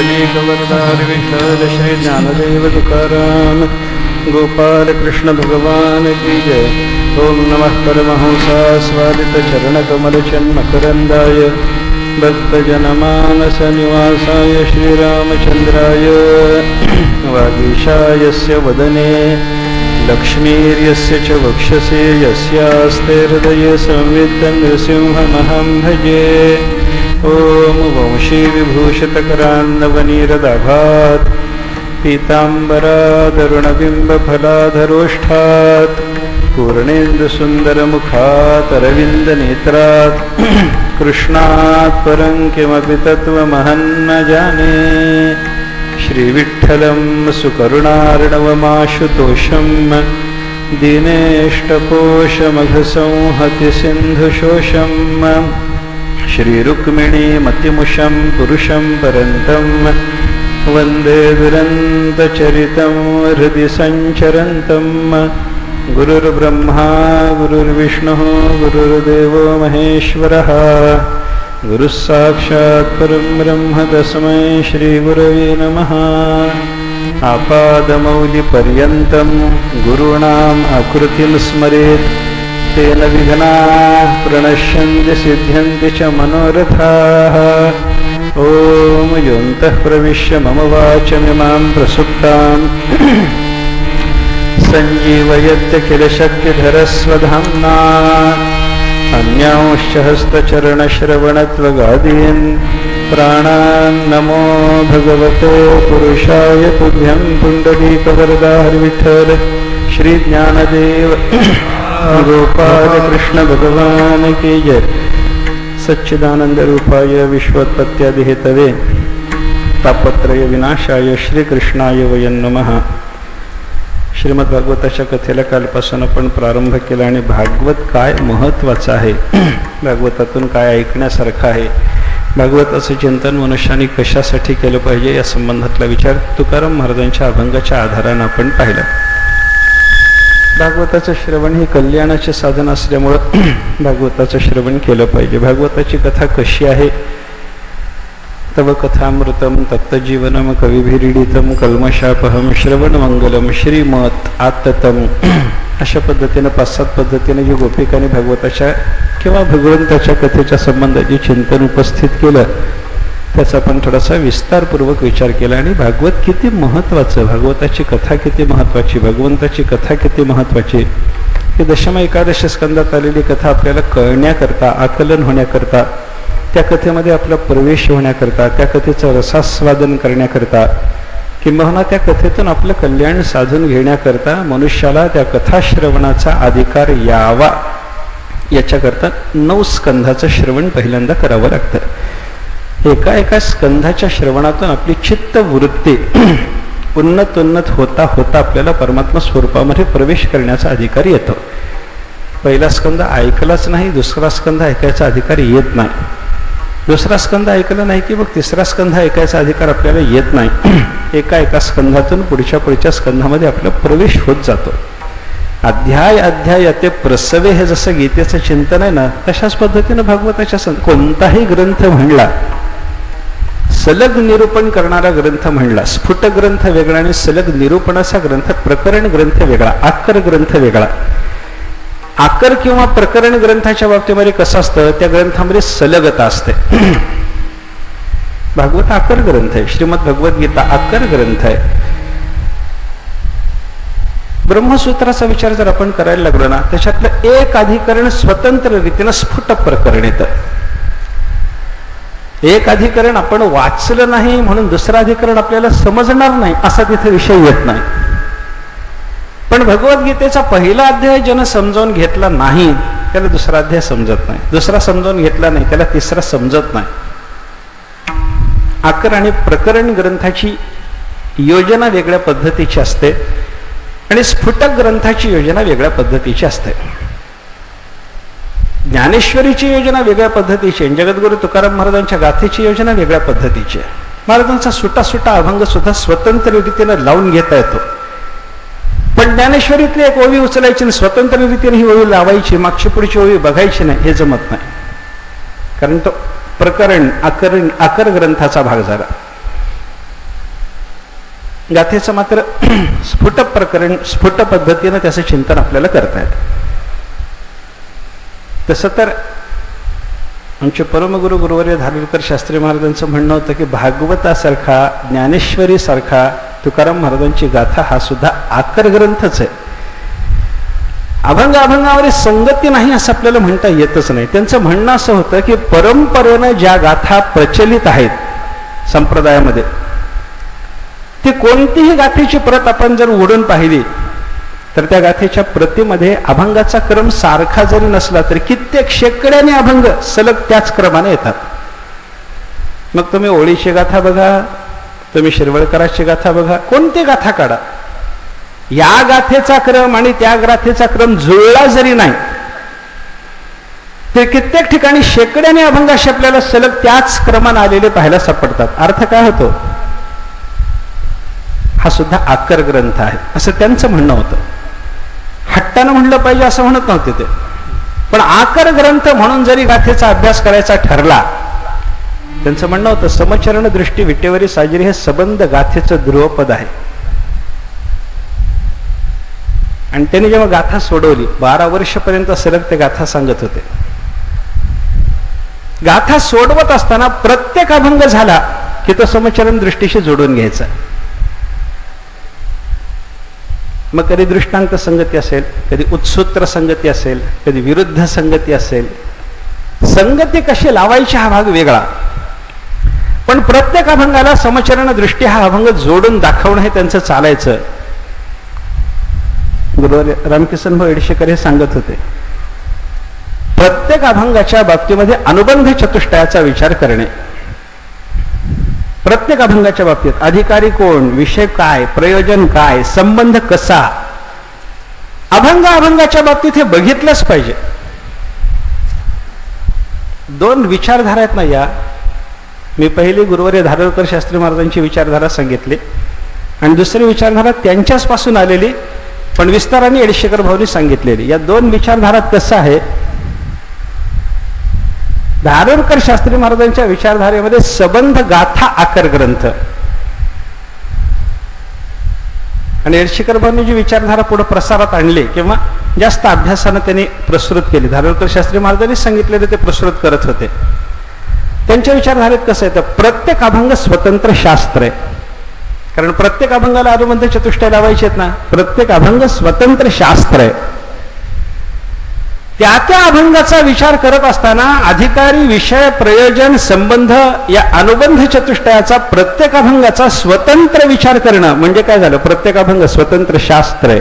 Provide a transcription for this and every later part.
पुंडलीक वरदारि विठ्ठल श्री ज्ञानदेव तुकाराम गोपाल कृष्ण भगवान की जय। ओम नमः परमहंसास्वादित चरणकमल मकरंदाय भक्तजनमानस निवासाय श्रीरामचंद्राय वागीशायस्य वदने लक्ष्मीर्यस्य च वक्षसे यस्यास्ते हृदये संवित्तं नृसिंहमहं भजे। ओम वंशी विभूषितकरान्नवनीरदाभात् पीताम्बरादरुणबिम्बफलाधरोष्ठात् पूर्णेन्दुसुन्दरमुखात् अरविन्दनेत्रात् कृष्णात् परं किमपि तत्त्वमहं न जाने। श्रीविठ्ठलं सुकरुणार्णवमाशुतोषं दीनेष्टपोषमघसंहतिसिन्धुशोषं श्रीरुक्मिणीमतिमुषं पुरुषं परन्तं वन्दे दुरन्तचरितं हृदि सञ्चरन्तं। गुरुर्ब्रह्मा गुरुर्विष्णुः गुरुर्देवो महेश्वरः गुरुः साक्षात् परं ब्रह्म तस्मै श्रीगुरवे नमः। आपादमौलिपर्यन्तं गुरूणाम् आकृतिं स्मरेत् तेन विघ्नाः प्रणश्यन्ति सिद्ध्यन्ति च मनोरथाः। ॐ योऽन्तः प्रविश्य मम वाचमिमां प्रसुप्तां सञ्जीवयत्यखिलशक्तिधरस्वधाम्ना अन्यांश्च हस्तचरणश्रवणत्वगादीन् प्राणान् नमो भगवते पुरुषाय तुभ्यं। पुण्डलीकवरदारि विठ्ठल श्री ज्ञानदेव गोपाल कृष्ण भगवान की जय। सच्चिदानंद रूपाय विश्वोत्पत्त्यादिहेतवे तापत्रय विनाशाय श्रीकृष्णाय वयं नमः। श्रीमद भागवताच्या कथेला कालपासून आपण प्रारंभ केला आणि भागवत काय महत्त्वाचं आहे, भागवतातून काय ऐकण्यासारखं आहे, भागवताचं चिंतन मनुष्याने कशासाठी केलं पाहिजे या संबंधातला विचार तुकाराम महाराजांच्या अभंगाच्या आधारानं आपण पाहिला। भागवताचं श्रवण हे कल्याणाचे साधन असल्यामुळं भागवताचं श्रवण केलं पाहिजे। भागवताची कथा कशी आहे? तव कथामृतम तप्तजीवनम कविभिरीडितम कल्मषापहम श्रवणमंगलम श्रीमत आत्ततम अशा पद्धतीनं 5-7 पद्धतीने जी गोपिकांनी भागवताच्या किंवा भगवंताच्या कथेच्या संबंधाचे चिंतन उपस्थित केलं त्याचा आपण थोडासा विस्तारपूर्वक विचार केला। आणि भागवत किती महत्त्वाचं, भागवताची कथा किती महत्त्वाची, भगवंताची कथा किती महत्त्वाची ही दशम एकादशी स्कंदात आलेली कथा आपल्याला कळण्याकरता, आकलन होण्याकरता, त्या कथेमध्ये आपला प्रवेश होण्याकरता, त्या कथेचं रसास्वादन करण्याकरता, किंबहुना त्या कथेतून आपलं कल्याण साधून घेण्याकरता मनुष्याला त्या कथाश्रवणाचा अधिकार यावा याच्याकरता 9 स्कंधाचं श्रवण पहिल्यांदा करावं लागतं। एका स्कंधाच्या श्रवणातून आपली चित्तवृत्ती उन्नत होता होता आपल्याला परमात्मा स्वरूपामध्ये प्रवेश करण्याचा अधिकार येतो। पहिला स्कंध ऐकलाच नाही, दुसरा स्कंध ऐकायचा अधिकार येत नाही, दुसरा स्कंध ऐकला नाही की मग तिसरा स्कंध ऐकायचा अधिकार आपल्याला येत नाही। एका स्कंधातून पुढच्या स्कंधामध्ये आपला प्रवेश होत जातो। अध्याय ते प्रसवे हे जसं गीतेचं चिंतन आहे ना, तशाच पद्धतीनं भागवताच्या कोणताही ग्रंथ म्हणला, सलग निरूपण करणारा ग्रंथ म्हणला, स्फुट ग्रंथ वेगळा आणि सलग निरूपणाचा ग्रंथ, प्रकरण ग्रंथ वेगळा, आकर ग्रंथ वेगळा। आकर किंवा प्रकरण ग्रंथाच्या बाबतीमध्ये कसं असतं, त्या ग्रंथामध्ये सलगता असते। भागवत आकर ग्रंथ आहे, श्रीमद भगवद्गीता आकर ग्रंथ आहे। ब्रह्मसूत्राचा विचार जर आपण करायला लागलो ना, त्याच्यातलं एक अधिकरण स्वतंत्र रीतीनं स्फुट प्रकरण येतं। एक अधिकरण आपण वाचलं नाही म्हणून दुसरं अधिकरण आपल्याला समजणार नाही असा तिथे विषय येत नाही। पण भगवद्गीतेचा पहिला अध्याय ज्यानं समजावून घेतला नाही त्याला दुसरा अध्याय समजत नाही, दुसरा समजावून घेतला नाही त्याला तिसरा समजत नाही। आकर आणि प्रकरण ग्रंथाची योजना वेगळ्या पद्धतीची असते आणि स्फुटक ग्रंथाची योजना वेगळ्या पद्धतीची असते। ज्ञानेश्वरीची योजना वेगळ्या पद्धतीची आहे, जगद्गुरु तुकाराम महाराजांच्या गाथेची योजना वेगळ्या पद्धतीची आहे। महाराजांचा सुटा अभंग सुद्धा स्वतंत्र रीतीने लावून घेता येतो, पण ज्ञानेश्वरीतली एक ओवी उचलायची आणि स्वतंत्र रीतीने ही ओवी लावायची, मागची पुढची ओवी बघायची नाही, हे जमत नाही, कारण तो प्रकरण आकर ग्रंथाचा भाग झाला। गाथेचं मात्र स्फुट प्रकरण, स्फुट पद्धतीनं त्याचं चिंतन आपल्याला करता येतं. तसं तर आमचे परमगुरु गुरुवर्य धारुरकर शास्त्री महाराजांचं म्हणणं होतं की भागवतासारखा, ज्ञानेश्वरीसारखा तुकाराम महाराजांची गाथा हा सुद्धा आकर ग्रंथच आहे. अभंग अभंगावरील संगती नाही असं आपल्याला म्हणता येतच नाही. त्यांचं म्हणणं असं होतं की परंपरेनं ज्या गाथा प्रचलित आहेत संप्रदायामध्ये, ती कोणतीही गाथेची प्रत आपण जर उघडून पाहिली तर त्या गाथेच्या प्रतीमध्ये अभंगाचा क्रम सारखा जरी नसला तरी कित्येक शेकड्याने अभंग सलग त्याच क्रमाने येतात. मग तुम्ही ओळीची गाथा बघा, तुम्ही शिरवळकराची गाथा बघा, कोणती गाथा काढा, या गाथेचा क्रम आणि त्या गाथेचा क्रम जुळला जरी नाही ते कित्येक ठिकाणी शेकड्याने अभंग असे आपल्याला सलग त्याच क्रमाने आलेले पाहायला सापडतात. अर्थ काय होतो? हा सुद्धा आकर ग्रंथ आहे असं त्यांचं म्हणणं होतं. हट्टानं म्हणलं पाहिजे असं म्हणत नव्हते ते, पण आकर ग्रंथ म्हणून जरी गाथेचा अभ्यास करायचा ठरला, त्यांचं म्हणणं होतं समचरण दृष्टी विटेवरी साजिरी हे सबंध गाथेचं ध्रुवपद आहे. आणि त्यांनी जेव्हा गाथा सोडवली 12 वर्षपर्यंत सलग ते गाथा सांगत होते. गाथा सोडवत असताना प्रत्येक अभंग झाला की तो समचरण दृष्टीशी जोडून घ्यायचा. मग कधी दृष्टांत संगती असेल, कधी उत्सूत्र संगती असेल, कधी विरुद्ध संगती असेल. संगती कशी लावायची हा भाग वेगळा, पण प्रत्येक अभंगाला समचरण दृष्टी हा अभंग जोडून दाखवणं हे त्यांचं चालायचं. गुरुवर्य रामकिसन भाऊ एडशेकर हे सांगत होते, प्रत्येक अभंगाच्या बाबतीमध्ये अनुबंध चतुष्टयाचा विचार करणे. प्रत्येक अभंगाच्या बाबतीत अधिकारी कोण, विषय काय, प्रयोजन काय, संबंध कसा, अभंगाच्या बाबतीत हे बघितलंच पाहिजे. 2 विचारधारा आहेत ना या. मी पहिली गुरुवर्य धारुरकर शास्त्री महाराजांची विचारधारा सांगितली आणि दुसरी विचारधारा त्यांच्याच पासून आलेली पण विस्ताराने एडशेकर भाऊनी सांगितलेली. या 2 विचारधारात कसं आहे, धारुरकर शास्त्री महाराजांच्या विचारधारेमध्ये सबंध गाथा आकर ग्रंथ आणि एडशेकर भाऊनी जी विचारधारा पुढे प्रसारात आणली किंवा जास्त अभ्यासानं त्यांनी प्रसृत केली, धारुरकर शास्त्री महाराजांनी सांगितलेले ते प्रसृत करत होते. त्यांच्या विचारधारेत कसं आहे तर प्रत्येक अभंग स्वतंत्र शास्त्र आहे. कारण प्रत्येक अभंगाला अनुबंध चतुष्टय लावायचे आहेत ना, प्रत्येक अभंग स्वतंत्र शास्त्र आहे. त्या अभंगाचा विचार करत असताना अधिकारी, विषय, प्रयोजन, संबंध या अनुबंध चतुष्टयाचा प्रत्येक अभंगाचा स्वतंत्र विचार करणं म्हणजे काय झालं, प्रत्येक अभंग स्वतंत्र शास्त्र आहे.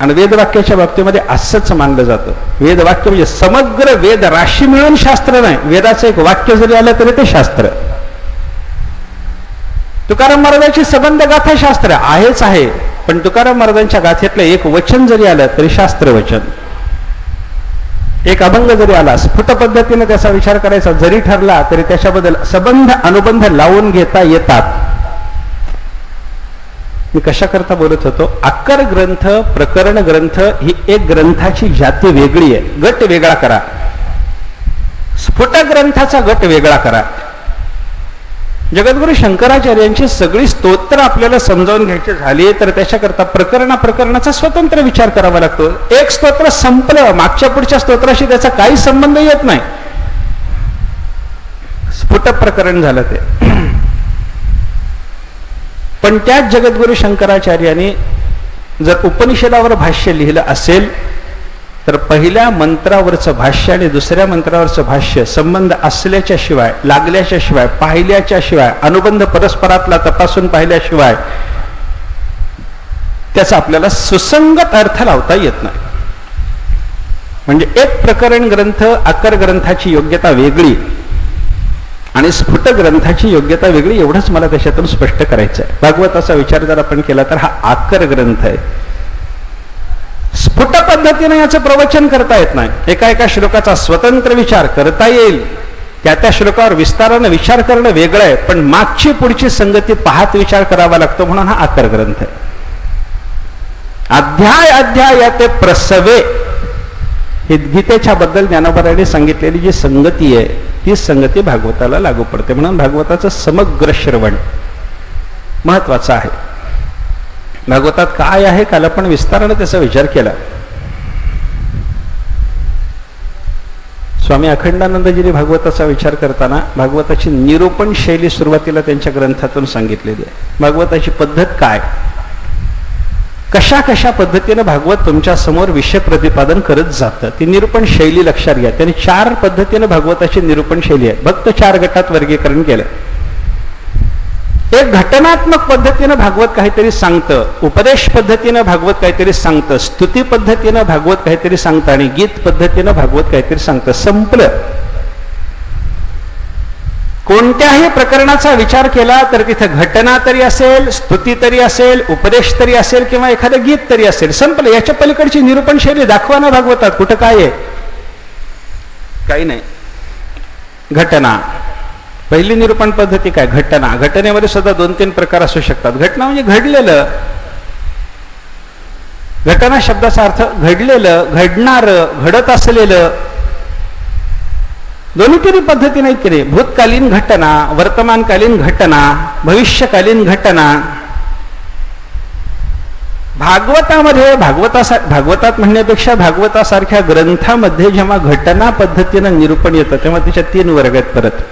आणि वेदवाक्याच्या बाबतीमध्ये असंच मानलं जातं. वेदवाक्य म्हणजे समग्र वेद राशी मिळून शास्त्र नाही, वेदाचं एक वाक्य जरी आलं तरी ते शास्त्र. तुकाराम महाराजांची सबंध गाथा शास्त्र आहेच आहे, पण तुकाराम महाराजांच्या गाथेतलं एक वचन जरी आलं तरी शास्त्र वचन. एक अभंग जरी आला, स्फुट पद्धतीने त्याचा विचार करायचा जरी ठरला तरी त्याच्याबद्दल सबंध अनुबंध लावून घेता येतात. मी कशा करता बोलत होतो, आकर ग्रंथ, प्रकरण ग्रंथ ही एक ग्रंथाची जाती वेगळी आहे, गट वेगळा करा. स्फुट ग्रंथाचा गट वेगळा करा. जगद्गुरु शंकराचार्यांची सगळी स्तोत्र आपल्याला समजावून घ्यायची झाली तर त्याच्याकरता प्रकरणाचा स्वतंत्र विचार करावा लागतो. एक स्तोत्र संपलं, मागच्या पुढच्या स्तोत्राशी त्याचा काही संबंध येत नाही, स्फुट प्रकरण झालं ते. पण त्याच जगद्गुरु शंकराचार्यांनी जर उपनिषदावर भाष्य लिहिलं असेल तर पहिल्या मंत्रावरचं भाष्य आणि दुसऱ्या मंत्रावरचं भाष्य संबंध असल्याच्या शिवाय, लागल्याच्या शिवाय, पाहिल्याच्या शिवाय, अनुबंध परस्परातला तपासून पाहिल्याशिवाय त्याचा आपल्याला सुसंगत अर्थ लावता येत नाही. म्हणजे एक प्रकरण ग्रंथ, आकर ग्रंथाची योग्यता वेगळी आणि स्फुट ग्रंथाची योग्यता वेगळी, एवढंच मला त्याच्यातून स्पष्ट करायचं आहे. भागवताचा विचार जर आपण केला तर हा आकर ग्रंथ आहे. स्फुट पद्धतीने याचं प्रवचन करता येत नाही. एका श्लोकाचा स्वतंत्र विचार करता येईल, त्या श्लोकावर विस्ताराने विचार करणं वेगळं आहे, पण मागची पुढची संगती पाहत विचार करावा लागतो, म्हणून हा आकर ग्रंथ आहे. अध्याय अध्याय ते प्रसवे ही गीतेच्या बद्दल ज्ञानोबांनी सांगितलेली जी संगती आहे ती संगती भागवताला लागू पडते. म्हणून भागवताचं समग्र श्रवण महत्वाचा आहे. भागवतात काय आहे काल आपण विस्ताराने त्याचा विचार केला. स्वामी अखंडानंदजींनी भागवताचा विचार करताना भागवताची निरूपण शैली सुरुवातीला त्यांच्या ग्रंथातून सांगितलेली आहे. भागवताची पद्धत काय, कशा कशा पद्धतीने भागवत तुमच्या समोर विषय प्रतिपादन करत जातं, ती निरूपण शैली लक्षात घ्या. त्यांनी 4 पद्धतीने भागवताची निरूपण शैली आहे. फक्त 4 गटात वर्गीकरण केलं. एक घटनात्मक पद्धतीनं भागवत काहीतरी सांगतं, उपदेश पद्धतीनं भागवत काहीतरी सांगतं, स्तुती पद्धतीनं भागवत काहीतरी सांगतं आणि गीत पद्धतीनं भागवत काहीतरी सांगतं. संपलं. कोणत्याही प्रकरणाचा विचार केला तर तिथं घटना तरी असेल, स्तुती तरी असेल, उपदेश तरी असेल किंवा एखादं गीत तरी असेल. संपलं. याच्या पलीकडची निरूपण शैली दाखवा ना भागवतात. कुठं काय आहे? काही नाही. घटना पहिली निरूपण पद्धती काय? घटना. घटनेमध्ये सुद्धा 2-3 प्रकार असू शकतात. घटना म्हणजे घडलेलं. घटना शब्दाचा अर्थ घडलेलं, घडणारं, घडत असलेलं. 2-3 पद्धती नाहीत की नाही. भूतकालीन घटना, वर्तमानकालीन घटना, भविष्यकालीन घटना. भागवतामध्ये भागवतात म्हणण्यापेक्षा भागवतासारख्या ग्रंथामध्ये जेव्हा घटना पद्धतीनं निरूपण येतं तेव्हा त्याच्या 3 वर्ग आहेत परत.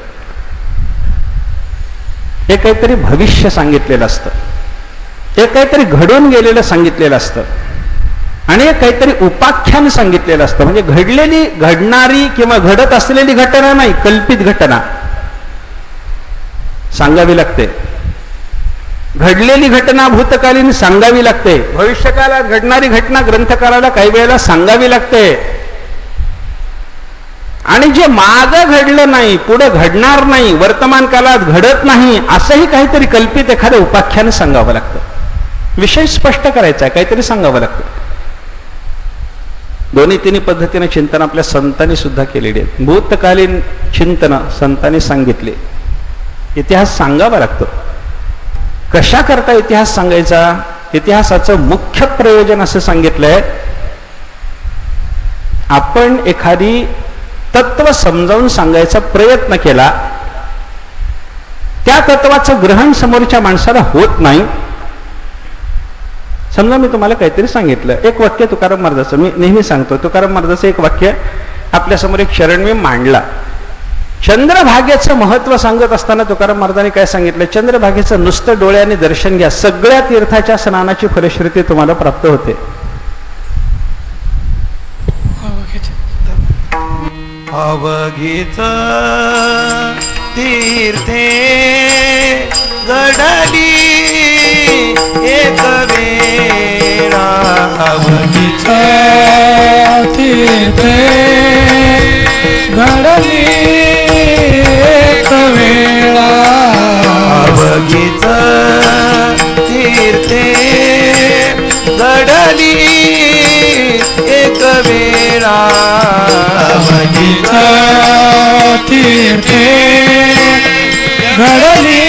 हे काहीतरी भविष्य सांगितलेलं असतं, एक काहीतरी घडून गेलेलं सांगितलेलं असतं आणि एक काहीतरी उपाख्यान सांगितलेलं असतं. म्हणजे घडलेली, घडणारी किंवा घडत असलेली घटना नाही, कल्पित घटना सांगावी लागते. घडलेली घटना भूतकालीन सांगावी लागते. भविष्यकाळात घडणारी घटना ग्रंथकाराला काही वेळेला सांगावी लागते. आणि जे मागं घडलं नाही, पुढे घडणार नाही, वर्तमान काळात घडत नाही, असंही काहीतरी कल्पित एखादं उपाख्यान सांगावं लागतं. विषय स्पष्ट करायचा आहे, काहीतरी सांगावं लागतं. 2-3 पद्धतीने चिंतन आपल्या संतांनी सुद्धा केलेले आहेत. भूतकालीन चिंतन संतांनी सांगितले. इतिहास सांगावा लागतो. कशा करता इतिहास सांगायचा? इतिहासाचं मुख्य प्रयोजन असं सांगितलंय, आपण एखादी तत्व समजावून सांगायचा प्रयत्न केला, त्या तत्वाचं ग्रहण समोरच्या माणसाला होत नाही. समजा मी तुम्हाला काहीतरी सांगितलं, एक वाक्य तुकाराम महाराजाचं मी नेहमी सांगतो. तुकाराम महाराजाचं एक वाक्य आपल्यासमोर एक चरण मी मांडला. चंद्रभागेचं महत्व सांगत असताना तुकाराम महाराजांनी काय सांगितलं? चंद्रभागेचं नुसतं डोळ्याने दर्शन घ्या, सगळ्या तीर्थाच्या स्नानाची फलश्रुती तुम्हाला प्राप्त होते. अवघीच तीर्थे घडली एक वेळा, अवघीच तीर्थे घडली एक वेळा, अवघीच तीर्थे घडली एक वेळा, अवघीच तीर्थे घडली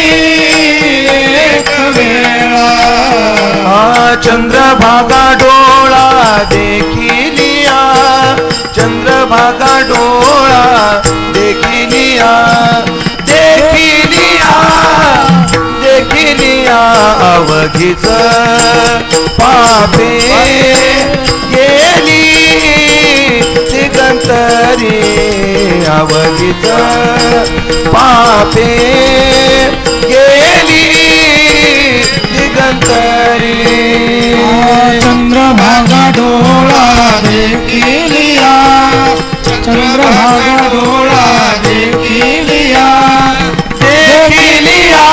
एक वेळा. चंद्रभागा डोळा देखिलिया, चंद्रभागा डोळा देखिलिया, देखिलिया, देखिलिया, अवघीच पापे गेली दिगंतरी, अवघीच पापे गेली दिगंतरी. चंद्रभागा डोळा देखिलिया, चंद्रभागा डोळा देखिलिया, देखिलिया,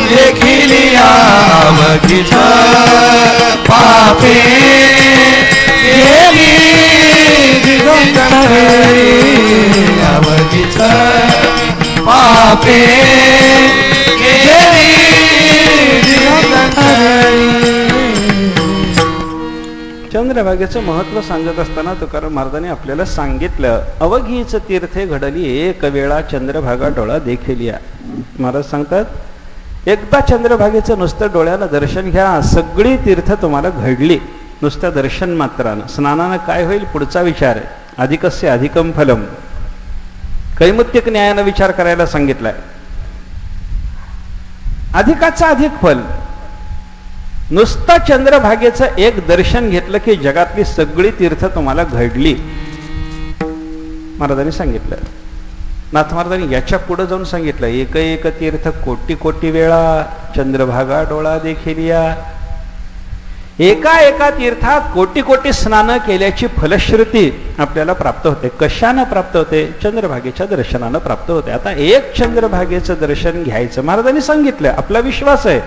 देखिलिया, अवघीच पापे गेली दिगंतरी, अवघीच पापे गेली दिगंतरी. चंद्रभागेचं महत्व सांगत असताना तुकाराम महाराजांनी आपल्याला सांगितलं, अवघीच तीर्थे घडली एक वेळा, चंद्रभागा डोळा देखिलिया. महाराज सांगतात, एकदा चंद्रभागेचं नुसतं डोळ्यानं दर्शन घ्या, सगळी तीर्थ तुम्हाला घडली. नुसतं दर्शन मात्रानं. स्नानानं काय होईल पुढचा विचार आहे. अधिकस्य अधिकम फलम. कैमुत्तिक न्यायानं विचार करायला सांगितलाय. अधिकाचं अधिक फल. नुसतं चंद्रभागेचं एक दर्शन घेतलं की जगातली सगळी तीर्थ तुम्हाला घडली, महाराजांनी सांगितलं. नाथ महाराजांनी याच्या पुढे जाऊन सांगितलं, एक एक तीर्थ कोटी कोटी वेळा चंद्रभागा डोळा देखिलिया. एका एका तीर्थात कोटी कोटी स्नानं केल्याची फलश्रुती आपल्याला प्राप्त होते. कशानं प्राप्त होते? चंद्रभागेच्या दर्शनानं प्राप्त होते. आता एक चंद्रभागेचं दर्शन घ्यायचं महाराजांनी सांगितलं, आपला विश्वास आहे,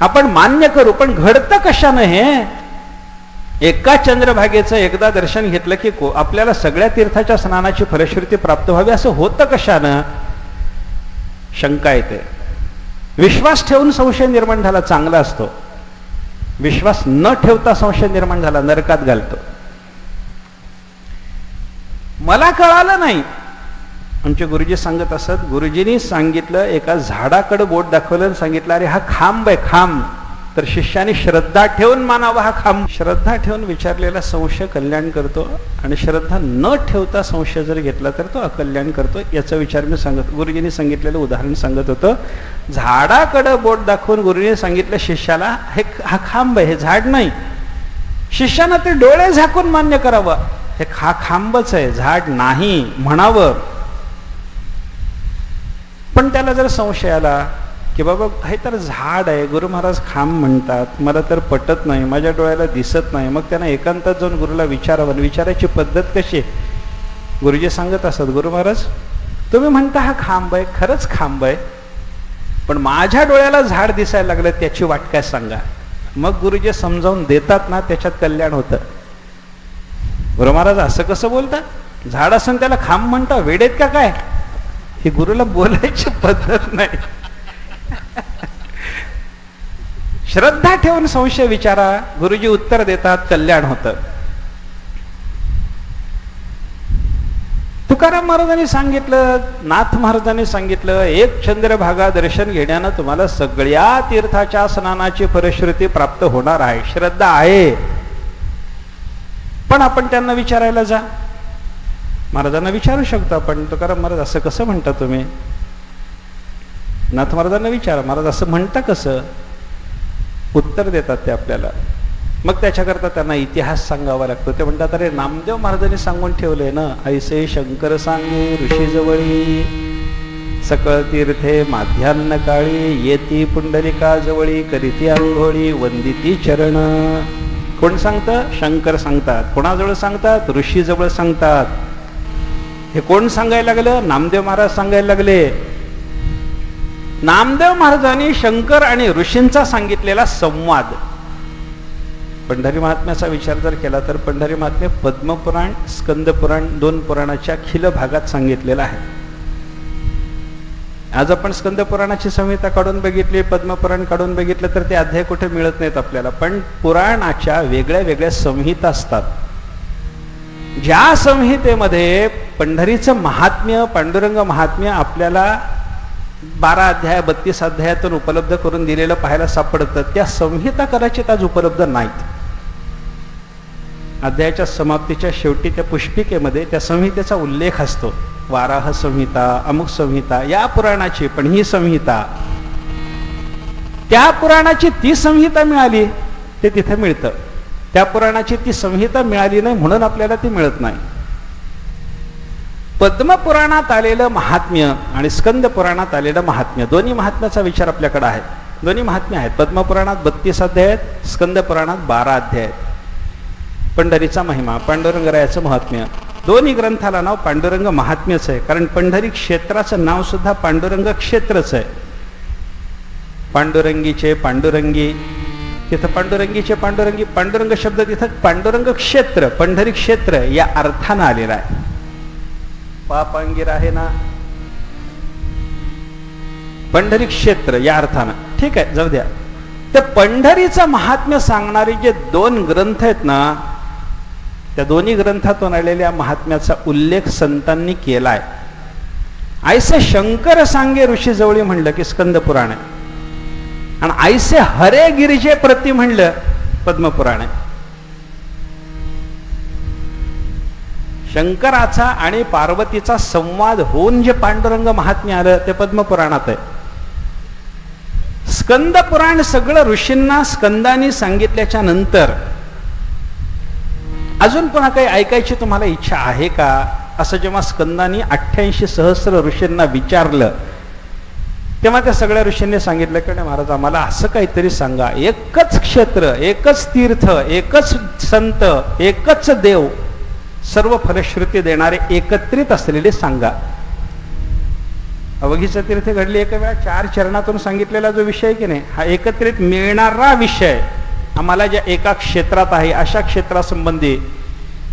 आपण मान्य करू, पण घडतं कशानं हे? एका चंद्रभागेचं एकदा दर्शन घेतलं की आपल्याला सगळ्या तीर्थाच्या स्नानाची फलश्रुती प्राप्त व्हावी असं होतं कशानं? शंका येते. विश्वास ठेवून संशय निर्माण झाला चांगला असतो, विश्वास न ठेवता संशय निर्माण झाला नरकात घालतो. मला कळालं नाही, आमचे गुरुजी सांगत असत, गुरुजींनी सांगितलं, एका झाडाकडे बोट दाखवलं आणि सांगितलं, अरे हा खांब आहे, खांब. तर शिष्याने श्रद्धा ठेवून मानावा हा खांब. श्रद्धा ठेवून विचारलेला संशय कल्याण करतो, आणि श्रद्धा न ठेवता संशय जर घेतला तर तो अकल्याण करतो. याचा विचार मी सांगत, गुरुजींनी सांगितलेलं उदाहरण सांगत होतं. झाडाकडे बोट दाखवून गुरुजींनी सांगितलं शिष्याला, हा खांब आहे, हे झाड नाही. शिष्यानं ते डोळे झाकून मान्य करावं, हे हा खांबच आहे, झाड नाही म्हणावं. पण त्याला जर संशय आला की बाबा हे तर झाड आहे, गुरु महाराज खांब म्हणतात, मला तर पटत नाही, माझ्या डोळ्याला दिसत नाही, मग त्यांना एकांतात जाऊन गुरुला विचारावं. विचारायची पद्धत कशी? गुरुजी सांगत असत, गुरु महाराज तुम्ही म्हणता हा खांब आहे, खरंच खांब आहे, पण माझ्या डोळ्याला झाड दिसायला लागलं, त्याची वाट काय सांगा. मग गुरुजी समजावून देतात ना, त्याच्यात कल्याण होतं. गुरु महाराज असं कसं बोलतात, झाड असून त्याला खांब म्हणता, वेडेत का काय? ही गुरुला बोलायची पद्धत नाही. श्रद्धा ठेवून संशय विचारा, गुरुजी उत्तर देतात, कल्याण होतं. तुकाराम महाराजांनी सांगितलं, नाथ महाराजांनी सांगितलं, एक चंद्रभागा दर्शन घेण्यानं तुम्हाला सगळ्या तीर्थाच्या स्नानाची फलश्रुती प्राप्त होणार आहे. श्रद्धा आहे, पण आपण त्यांना विचारायला जा. महाराजांना विचारू शकतो आपण, तुकाराम महाराज असं कसं म्हणता तुम्ही? नाथ महाराजांना विचारा, महाराज असं म्हणता कसं? उत्तर देतात ते आपल्याला. मग त्याच्याकरता त्यांना इतिहास सांगावा लागतो. ते म्हणतात, अरे नामदेव महाराजांनी सांगून ठेवलंय ना, ऐसे शंकर सांगे ऋषी जवळी, सकळ तीर्थे माध्यान्न काळी, येती पुंडलिका जवळी, करीती आंघोळी, वंदिती चरण. कोण सांगतं? शंकर सांगतात. कोणाजवळ सांगतात? ऋषी जवळ सांगतात. हे कोण सांगायला लागलं? नामदेव महाराज सांगायला लागले. नामदेव महाराजांनी शंकर आणि ऋषींचा सांगितलेला संवाद. पंढरी महात्म्याचा विचार जर केला तर पंढरी महात्म्य पद्मपुराण, स्कंदपुराण, 2 पुराणाच्या खिल भागात सांगितलेला आहे. आज आपण स्कंदपुराणाची संहिता काढून बघितली, पद्मपुराण काढून बघितलं तर ते अध्याय कुठे मिळत नाहीत आपल्याला. पण पुराणाच्या वेगळ्या वेगळ्या संहिता असतात. ज्या संहितेमध्ये पंढरीचं महात्म्य, पांडुरंग महात्म्य आपल्याला 12 अध्याय 32 अध्यायातून उपलब्ध करून दिलेलं पाहायला सापडतं, त्या संहिता कदाचित आज उपलब्ध नाहीत. अध्यायाच्या समाप्तीच्या शेवटी त्या पुष्पिकेमध्ये त्या संहितेचा उल्लेख असतो. वाराह संहिता, अमुक संहिता, या पुराणाची. पण ही संहिता, त्या पुराणाची ती संहिता मिळाली ते तिथे मिळतं, त्या पुराणाची ती संहिता मिळाली नाही म्हणून आपल्याला ती मिळत नाही. पद्मपुराणात आलेलं महात्म्य आणि स्कंद पुराणात आलेलं महात्म्य, दोन्ही महात्म्याचा विचार आपल्याकडे आहे. दोन्ही महात्म्य आहेत. पद्मपुराणात 32 अध्याय आहेत, स्कंद पुराणात 12 अध्याय आहेत. पंढरीचा महिमा, पांडुरंगरायाचं महात्म्य, दोन्ही ग्रंथाला नाव पांडुरंग महात्म्यच आहे. कारण पंढरी क्षेत्राचं नाव सुद्धा पांडुरंग क्षेत्रच आहे. पांडुरंगीचे पांडुरंगी, तिथं पांडुरंगीचे पांडुरंगी, पांडुरंग शब्द तिथं पांडुरंग क्षेत्र, पंढरी क्षेत्र या अर्थानं आलेला आहे. पापांगीर आहे ना, पंढरी क्षेत्र या अर्थानं. ठीक आहे, जाऊ द्या. त्या पंढरीचं महात्म्य सांगणारे जे 2 ग्रंथ आहेत ना, त्या दोन्ही ग्रंथातून आलेल्या महात्म्याचा उल्लेख संतांनी केलाय. ऐसे शंकर सांगे ऋषी जवळी म्हणलं की स्कंद पुराण आहे, आणि ऐसे हरे गिरिजे प्रति म्हणलं पद्मपुराण आहे. शंकराचा आणि पार्वतीचा संवाद होऊन जे पांडुरंग महात्म्य आलं ते पद्मपुराणात आहे. स्कंद पुराण सगळं ऋषींना स्कंदानी सांगितल्याच्या नंतर अजून पुन्हा काही ऐकायची तुम्हाला इच्छा आहे का, असं जेव्हा स्कंदानी 88 सहस्र ऋषींना विचारलं तेव्हा त्या सगळ्या ऋषींनी सांगितलं की नाही महाराज, आम्हाला असं काहीतरी सांगा, एकच क्षेत्र, एकच तीर्थ, एकच संत, एकच देव, सर्व फलश्रुती देणारे एकत्रित असलेले सांगा. अवघीचं तीर्थ घडली एका वेळा 4 चरणातून सांगितलेला जो विषय की नाही, हा एकत्रित मिळणारा विषय आम्हाला ज्या एका क्षेत्रात आहे अशा क्षेत्रासंबंधी,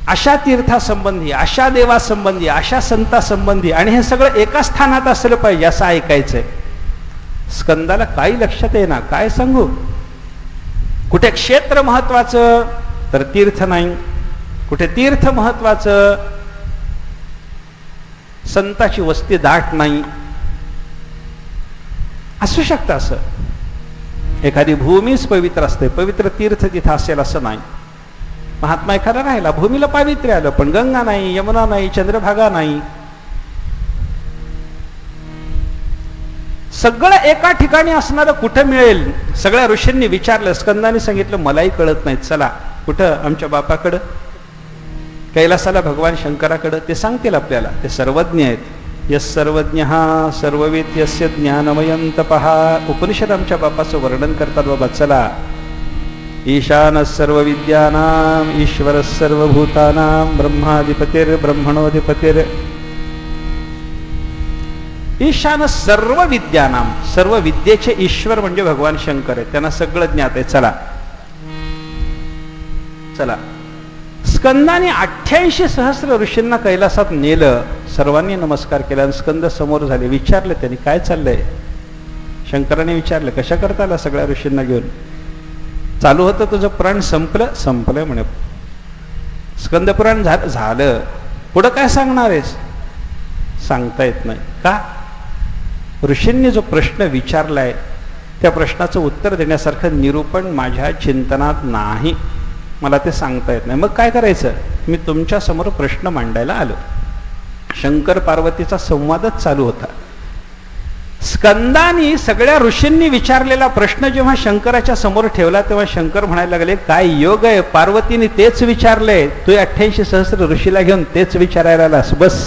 अशा तीर्थासंबंधी, अशा देवासंबंधी, अशा संतासंबंधी, आणि हे सगळं एका स्थानात असलं पाहिजे असं ऐकायचंय. स्कंदाला काही लक्षात येईना, काय सांगू, कुठे क्षेत्र महत्वाचं तर तीर्थ नाही, कुठे तीर्थ महत्वाचं संताची वस्ती दाट नाही. असू शकतं असं, एखादी भूमीच पवित्र असते, पवित्र तीर्थ तिथं असेल असं नाही. महात्मा एखादा राहिला, भूमीला पावित्र्य आलं पण गंगा नाही, यमुना नाही, चंद्रभागा नाही. सगळं एका ठिकाणी असणारं कुठं मिळेल, सगळ्या ऋषींनी विचारलं. स्कंदाने सांगितलं मलाही कळत नाही, चला कुठं, आमच्या बापाकडं, कैलासाला भगवान शंकराकडं, ते सांगतील आपल्याला, ते सर्वज्ञ आहेत. यस सर्वज्ञ सर्वविद यस्य ज्ञानमयं तपः, उपनिषद आमच्या बापाचं वर्णन करतात. बाबा चला, ईशान सर्व विद्यानाम ईश्वर सर्वभूतानाम ब्रह्माधिपतीर ब्रह्मणोधिपतीर, ईशान सर्व विद्यानाम, सर्व विद्येचे ईश्वर म्हणजे भगवान शंकर आहे, त्यांना सगळं ज्ञात आहे. चला चला, स्कंदाने 88 सहस्र ऋषींना कैलासात नेलं, सर्वांनी नमस्कार केला, स्कंद समोर झाले. विचारलं त्यांनी, काय चाललंय? शंकराने विचारलं, कशा करता आला सगळ्या ऋषींना घेऊन? चालू होतं तुझं पुराण, संपलं? संपलं म्हणे. स्कंद पुराण झालं, पुढं काय सांगणार आहेस? सांगता येत नाही. का? ऋषींनी जो प्रश्न विचारलाय त्या प्रश्नाचं उत्तर देण्यासारखं निरूपण माझ्या चिंतनात नाही, मला ते सांगता येत नाही. मग काय करायचं? मी तुमच्या समोर प्रश्न मांडायला आलो. शंकर पार्वतीचा संवादच चालू होता. स्कंदानी सगळ्या ऋषींनी विचारलेला प्रश्न जेव्हा शंकराच्या समोर ठेवला तेव्हा शंकर म्हणायला लागले, काय योग आहे, पार्वतीने तेच विचारलंय, तू 88 सहस्र ऋषीला घेऊन तेच विचारायला आलास. बस,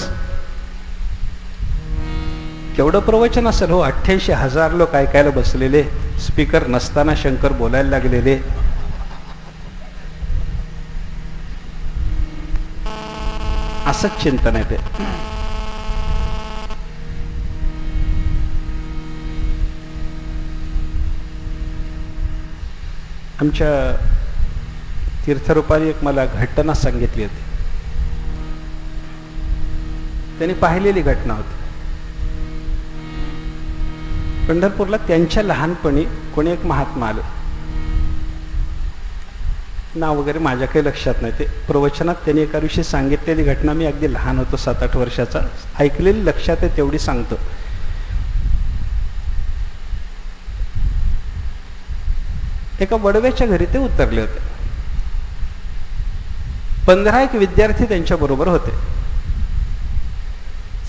केवढं प्रवचन असेल हो, 88,000 लोक ऐकायला बसलेले, स्पीकर नसताना शंकर बोलायला लागलेले. असंच चिंतन आहे ते. आमच्या तीर्थरूपाने एक मला घटना सांगितली होती, त्यांनी पाहिलेली घटना होती. पंढरपूरला त्यांच्या लहानपणी कोणी एक महात्मा आलं, नाव वगैरे माझ्या काही लक्षात नाही, ते प्रवचनात त्यांनी एका दिवशी सांगितलेली घटना, मी अगदी लहान होतो, 7-8 वर्षाचा, ऐकलेली लक्षात आहे तेवढी सांगतो. एका वडव्याच्या घरी ते उतरले होते. 15 विद्यार्थी त्यांच्या बरोबर होते.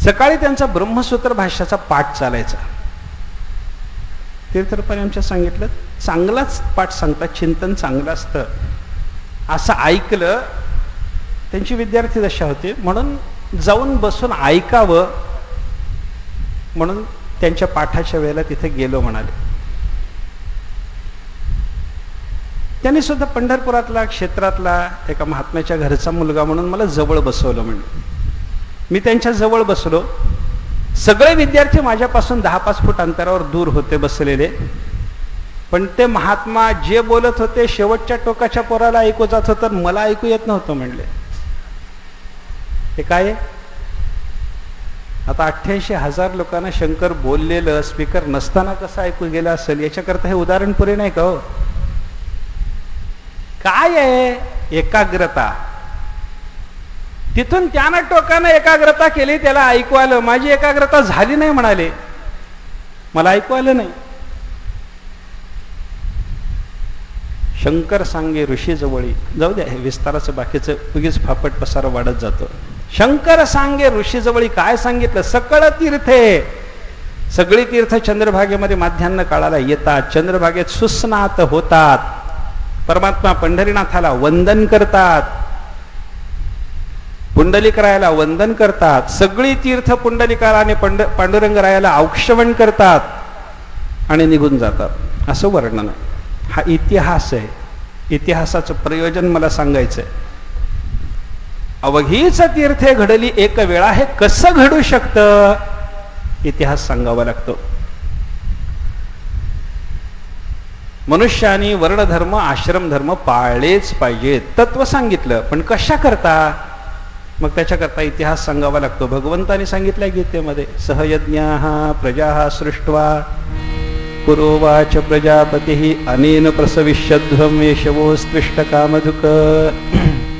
सकाळी त्यांचा ब्रह्मसूत्र भाष्याचा पाठ चालायचा. तीर्थरूपाने आमच्या सांगितलं, चांगलाच पाठ सांगतात, चिंतन चांगलं असतं असं ऐकलं. त्यांची विद्यार्थी दशा होती म्हणून जाऊन बसून ऐकावं म्हणून त्यांच्या पाठाच्या वेळेला तिथे गेलो म्हणाले. त्यांनी सुद्धा पंढरपुरातला क्षेत्रातला एका महात्म्याच्या घरचा मुलगा म्हणून मला जवळ बसवलं. म्हणजे मी त्यांच्या जवळ बसलो. सगळे विद्यार्थी माझ्यापासून 10-5 फूट अंतरावर दूर होते बसलेले, पण ते महात्मा जे बोलत होते शेवटच्या टोकाच्या पोराला ऐकू जात होतं, मला ऐकू येत नव्हतं. म्हणले हे काय? आता 88,000 लोकांना शंकर बोललेलं स्पीकर नसताना कसं ऐकू गेलं असेल, याच्याकरता हे उदाहरण पुरे नाही का हो? काय आहे एकाग्रता? तिथून त्यानं टोकानं एकाग्रता केली, त्याला ऐकू आलं. माझी एकाग्रता झाली नाही म्हणाले, मला ऐकू आलं नाही. शंकर सांगे ऋषी जवळी, जाऊ द्या हे विस्ताराचं बाकीचं उगीच फापट पसारा वाढत जातो. शंकर सांगे ऋषी जवळी काय सांगितलं? सकळ तीर्थे सगळी तीर्थ चंद्रभागेमध्ये माध्यान्ह काळाला येतात, चंद्रभागेत सुस्नात होतात, परमात्मा पंढरीनाथाला वंदन करतात, पुंडलिकरायाला वंदन करतात, सगळी तीर्थ पुंडलिकाला आणि पांडुरंगरायाला औक्षवण करतात आणि निघून जातात. असं वर्णन आहे. हा इतिहास आहे. इतिहासाचं प्रयोजन मला सांगायचंय. अवघीच तीर्थे घडली एक वेळा, हे कसं घडू शकतं इतिहास सांगावा लागतो. मनुष्याने वर्णधर्म आश्रमधर्म पाळलेच पाहिजेत. तत्व सांगितलं, पण कशा करता? मग त्याच्याकरता इतिहास सांगावा लागतो. भगवंताने सांगितलंय गीतेमध्ये, सहयज्ञाः प्रजाः सृष्ट्वा पुरोवाच प्रजापतिः अनेन प्रसविष्यध्वं येशवोस्त्विष्ट कामधुक.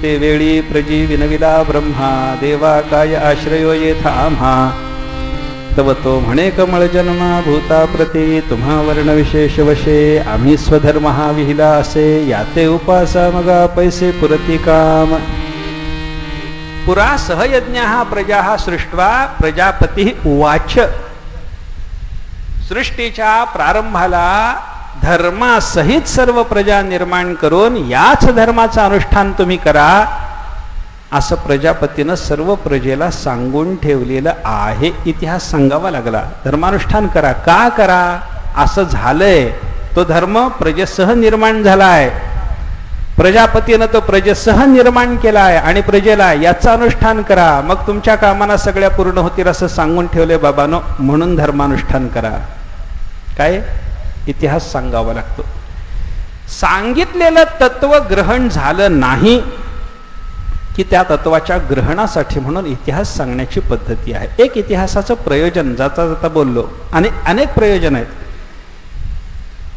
ते वेळी प्रजी विनविला ब्रह्मा, देवा काय आश्रयो येथा आम्हा. तव तो म्हणे कमळ जन्मा भूता प्रती, तुम्हा वर्ण विशेष वशे. आम्ही स्वधर्म हा विहिला असे, याते उपासा मगा पैसे पुरती काम. पुरा सहयज्ञाः प्रजाः सृष्ट्वा प्रजापती उवाच. सृष्टीच्या प्रारंभाला धर्मासहित सर्व प्रजा निर्माण करून याच धर्माचं अनुष्ठान तुम्ही करा, असं प्रजापतीनं सर्व प्रजेला सांगून ठेवलेलं आहे. इतिहास सांगावा लागला. धर्मानुष्ठान करा. का करा? असं झालंय. तो धर्म प्रजेसह निर्माण झालाय. प्रजापतीनं तो प्रजेसह निर्माण केलाय आणि प्रजेला याचं अनुष्ठान करा, मग तुमच्या कामाना सगळ्या पूर्ण होतील असं सांगून ठेवले बाबानो. म्हणून धर्मानुष्ठान करा. काय? इतिहास सांगावा लागतो. सांगितलेलं तत्व ग्रहण झालं नाही की त्या तत्वाच्या ग्रहणासाठी म्हणून इतिहास सांगण्याची पद्धती आहे. एक इतिहासाचं प्रयोजन जाता जाता बोललो, आणि अनेक प्रयोजन आहेत.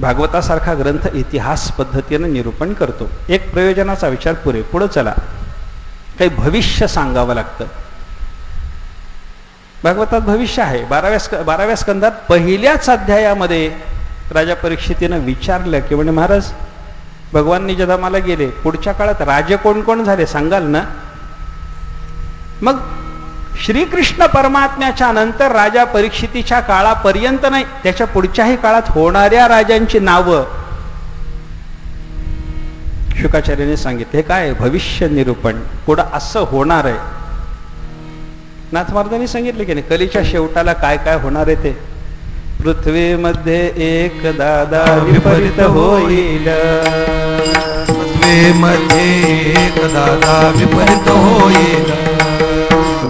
भागवतासारखा ग्रंथ इतिहास पद्धतीनं निरूपण करतो. एक प्रयोजनाचा विचार पुरे. पुढे चला. काही भविष्य सांगावं लागतं. भागवतात भविष्य आहे. 12व्या स्कंदात पहिल्याच अध्यायामध्ये राजा परीक्षितीनं विचारलं की म्हणे महाराज, भगवान निजधामाला गेले, पुढच्या काळात राजे कोण कोण झाले सांगाल ना? मग श्रीकृष्ण परमात्म्याच्या नंतर राजा परीक्षितीच्या काळापर्यंत नाही, त्याच्या पुढच्याही काळात होणाऱ्या राजांची नावं शुकाचार्याने सांगितले. काय? भविष्य निरूपण. पुढं असं होणार आहे. नाथ महाराजांनी सांगितले की नाही, कलीच्या शेवटाला काय काय होणार आहे ते. पृथ्वीमध्ये एक दादा विपरीत होईल. पृथ्वीमध्ये एक दादा विपरीत होईल.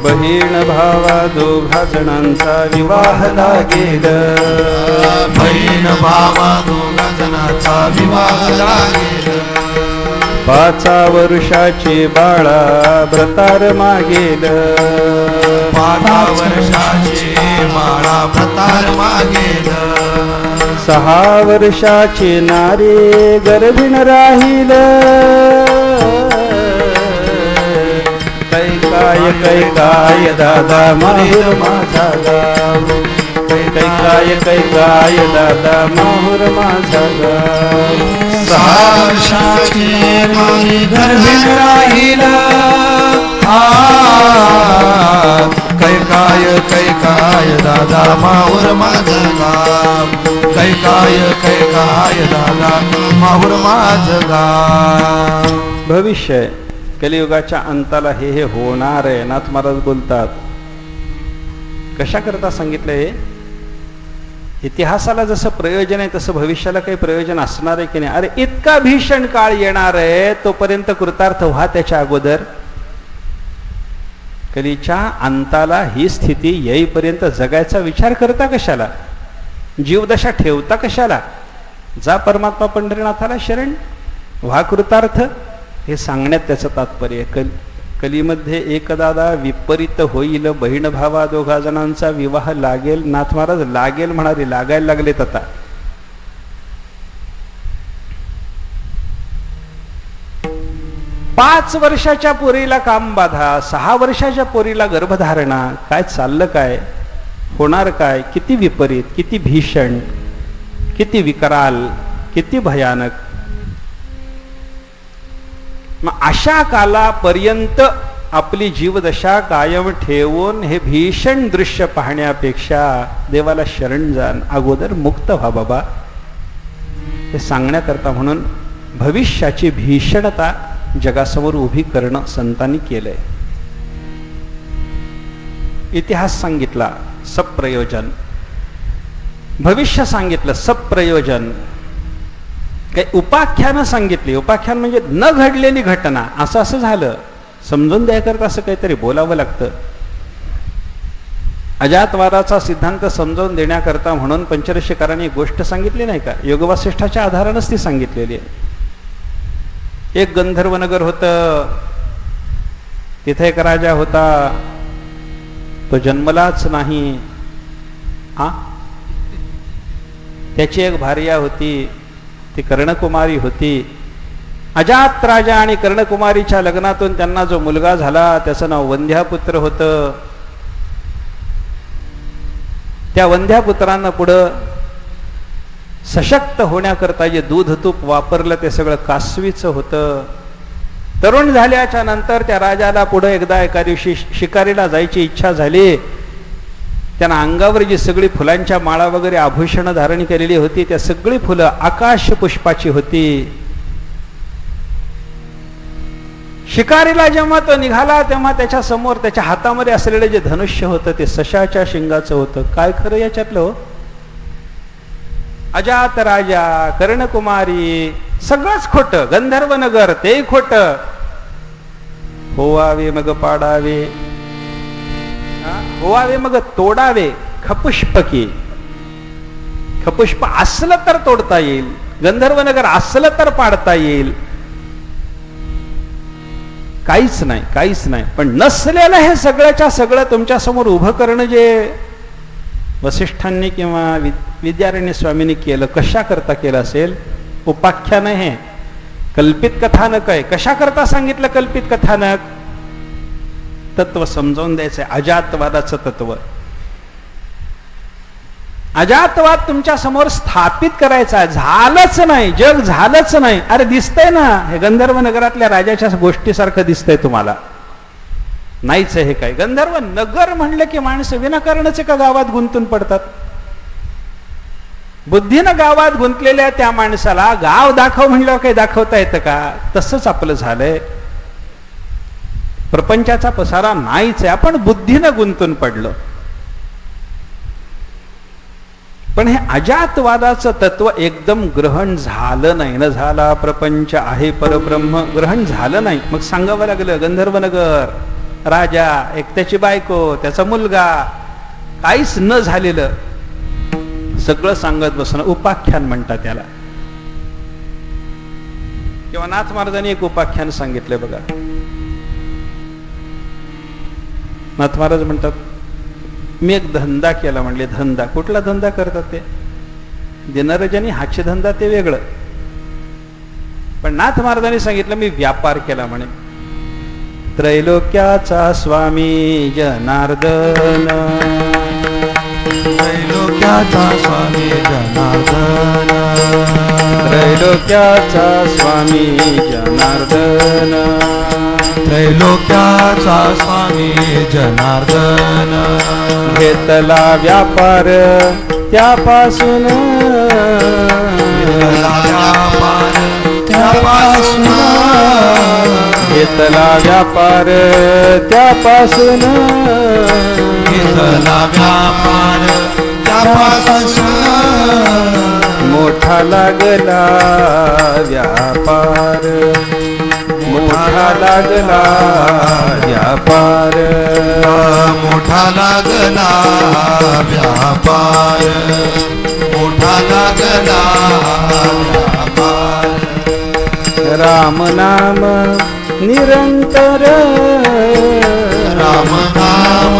बहीण भावा दोघा जणांचा विवाह लागेल. बहीण भावा दोघा जणांचा विवाह लागेल. 5 वर्षाची बाळा व्रतार मागेल. 5 वर्षाची बाळा व्रतार मागेल. 6 वर्षाची नारी गर्भिण राहील. कैकाय दादा माहुर माझा गाव. कैकाय दादा माहुर माझा गाव. 6 वर्षाची नारी गर्भिण राहील. कैकाय दादा माहुर माझं गाव. कैकाय दादा माहुर माझं गाव. भविष्य कलियुगाच्या अंताला हे होणार आहे. नाथ महाराज बोलतात. कशा करता सांगितलंय? इतिहासाला जसं प्रयोजन आहे तसं भविष्याला काही प्रयोजन असणार आहे की नाही. अरे इतका भीषण काळ येणार आहे, तोपर्यंत कृतार्थ व्हा. त्याच्या अगोदर कलीच्या अंताला ही स्थिती येईपर्यंत जगायचा विचार करता कशाला? जीवदशा ठेवता कशाला? जा परमात्मा पंढरीनाथाला शरण व्हा, कृतार्थ. हे सांगण्यात त्याचं तात्पर्य. कलीमध्ये एक दादा विपरीत होईल. बहीण भावा दोघा जणांचा विवाह लागेल. नाथ महाराज लागेल म्हणाले, लागायला लागलेत आता. पाच वर्षाच्या पोरीला काम बाधा, 6 वर्षाच्या पोरीला गर्भधारणा. काय चाललं? काय होणार? काय? किती विपरीत, किती भीषण, किती विकराल, किती भयानक. मग अशा कालापर्यंत आपली जीवदशा कायम ठेवून हे भीषण दृश्य पाहण्यापेक्षा देवाला शरण जाण, अगोदर मुक्त व्हा बाबा, हे सांगण्याकरता म्हणून भविष्याची भीषणता जगासमोर उभी करणं संतांनी केलंय. इतिहास सांगितला सप्रयोजन, भविष्य सांगितलं सप्रयोजन, काही उपाख्यानं सांगितली. उपाख्यान म्हणजे न घडलेली घटना, असं असं झालं समजून द्यायकरता असं काहीतरी बोलावं लागतं. अजातवादाचा सिद्धांत समजावून देण्याकरता म्हणून पंचरशीकारांनी एक गोष्ट सांगितली नाही का, योगवासिष्ठाच्या आधारानंच ती सांगितलेली आहे. एक गंधर्वनगर होतं, तिथे एक राजा होता, तो जन्मलाच नाही. त्याची एक भार्या होती, ती कर्णकुमारी होती. अजात राजा आणि कर्णकुमारीच्या लग्नातून त्यांना जो मुलगा झाला त्याचं नाव वंध्यापुत्र होतं. त्या वंध्यापुत्रांना पुढं सशक्त होण्याकरता जे दूध तूप वापरलं ते सगळं कासवीचं होतं. तरुण झाल्याच्या नंतर त्या राजाला पुढे एकदा एका दिवशी शिकारीला जायची इच्छा झाली. त्यांना अंगावर जी सगळी फुलांच्या माळा वगैरे आभूषणं धारण केलेली होती, त्या सगळी फुलं आकाश पुष्पाची होती. शिकारीला जेव्हा तो निघाला तेव्हा त्याच्या समोर त्याच्या हातामध्ये असलेले जे धनुष्य होतं ते सशाच्या शिंगाचं होतं. काय खरं याच्यातलं हो? अजात राजा, कर्णकुमारी, सगळंच खोटं. गंधर्वनगर ते खोटं. होवावे मग पाडावे, होवावे मग तोडावे, खपुष्पकी. खपुष्प असलं तर तोडता येईल, गंधर्वनगर असलं तर पाडता येईल. काहीच नाही, काहीच नाही. पण नसलेलं हे सगळ्याच्या सगळं तुमच्या समोर उभं करणं जे वसिष्ठांनी किंवा विद्यारण्य स्वामींनी केलं, कशा करता केलं असेल? उपाख्यान हे कल्पित कथानक आहे. कशा करता सांगितलं कल्पित कथानक? तत्व समजावून द्यायचंय, अजातवादाचं तत्व. अजातवाद तुमच्या समोर स्थापित करायचा. झालंच नाही, जग झालंच नाही. अरे दिसतंय ना, हे गंधर्व नगरातल्या राजाच्या गोष्टीसारखं दिसतंय तुम्हाला. नाहीच हे काय. गंधर्व नगर म्हणलं की माणसं विनाकारणच एका गावात गुंतून पडतात. बुद्धीनं गावात गुंतलेल्या त्या माणसाला गाव दाखव म्हणल्यावर काही दाखवता येतं का? तसंच आपलं झालंय. प्रपंचाचा पसारा नाहीच आहे, आपण बुद्धीनं गुंतून पडलो. पण हे अजातवादाचं तत्व एकदम ग्रहण झालं नाही. न झाला प्रपंच आहे परब्रह्म, ग्रहण झालं नाही. मग सांगावं लागलं गंधर्वनगर, राजा, एक त्याची बायको, त्याचा मुलगा, काहीच न झालेलं सगळं सांगत बसणं. उपाख्यान म्हणतात त्याला. किंवा नाथ महाराजांनी एक उपाख्यान सांगितलंय बघा. नाथ महाराज म्हणतात, मी एक धंदा केला. म्हणले धंदा? कुठला धंदा करतात ते? दिनरजनी हास्य धंदा ते वेगळं. पण नाथ महाराजांनी सांगितलं मी व्यापार केला म्हणे. त्रैलोक्याचा स्वामी जनार्दन, त्रैलोक्याचा स्वामी जनार्दन, त्रैलोक्याचा स्वामी जनार्दन, त्रैलोक्याचा स्वामी जनार्दन. घेतला व्यापार त्यापासून, व्यापार त्यापासून, घेतला व्यापार त्यापासून, घेतला व्यापार त्यापासून, मोठा लागला व्यापार, मोठा लागला व्यापार, मोठा लागला व्यापार, मोठा लागला व्यापार. राम नाम निरंतर, राम नाम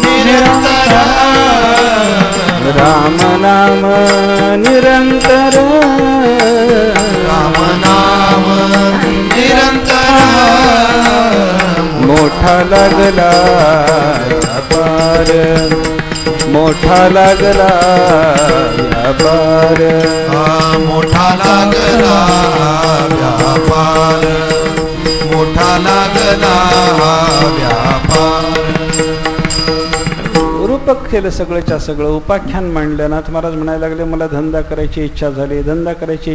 निरंतर, राम नाम निरंतर, राम नाम निरंतर. मोठा लागला व्यापार, मोठा लागला व्यापार, मोठा लागला व्यापार, मोठा लागला दीपक केलं सगळंच्या सगळं. उपाख्यान मांडलं. नाथ महाराज म्हणायला लागले मला धंदा करायची इच्छा झाली. धंदा करायची